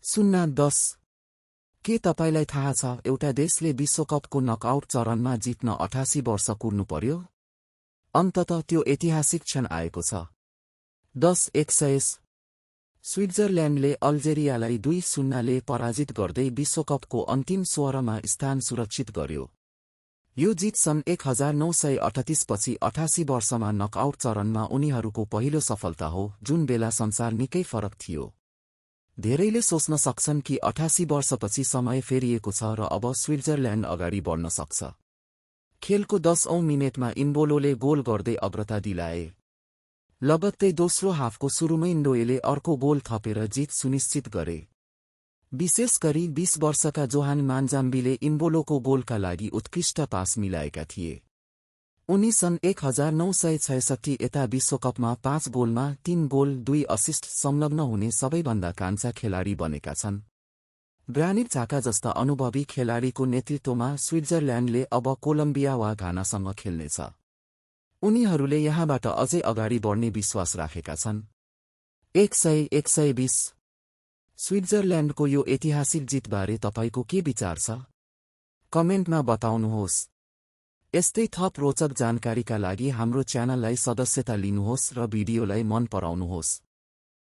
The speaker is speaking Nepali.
0-10 के तपाईलाई थाहा छ एउटा देशले विश्वकपको नकआउट चरणमा जित्न 88 वर्ष कुर्नु पर्यो? अन्ततः त्यो ऐतिहासिक क्षण आएको छ। 10-100 स्विट्जरल्यान्डले अल्जेरियालाई 2-0 पराजित गर्दै विश्वकपको अन्तिम 16मा स्थान सुरक्षित गर्यो। यो जित सन् 1938 पछि 88 वर्षमा नकआउट चरणमा उनीहरूको पहिलो सफलता हो, जुन बेला संसार निकै फरक थियो। धेरैले सोच्न सक्छन् कि 88 वर्षपछि समय फेरिएको छ र अब स्विट्जरल्यान्ड अगाडि बढ्न सक्छ। खेलको 10औं मिनेटमा इम्बोलोले गोल गर्दै अग्रता दिलाए। लगत्तै दोस्रो हाफको सुरुमै नोएले अर्को गोल थपेर जित सुनिश्चित गरे। विशेष गरी 20 वर्षका जोहान मान्जाम्बीले इम्बोलोको गोलका लागि उत्कृष्ट पास मिलाएका थिए। उनी सन् 1966 यता विश्वकपमा 5 गोलमा 3 गोल 2 असिस्ट संलग्न हुने सबैभन्दा कान्छा खेलाडी बनेका छन्। ग्रानिट झाका जस्ता अनुभवी खेलाडीको नेतृत्वमा स्विट्जरल्यान्डले अब कोलम्बिया वा घानासँग खेल्नेछ। उनीहरूले यहाँबाट अझै अगाडि बढ्ने विश्वास राखेका छन्। 100-120 स्विट्जरल्यान्डको यो ऐतिहासिक जितबारे तपाईको के विचार छ? कमेन्टमा बताउनुहोस्। यस्तै थप रोचक जानकारीका लागि हाम्रो च्यानललाई सदस्यता लिनुहोस् र भिडियोलाई मन पराउनुहोस्।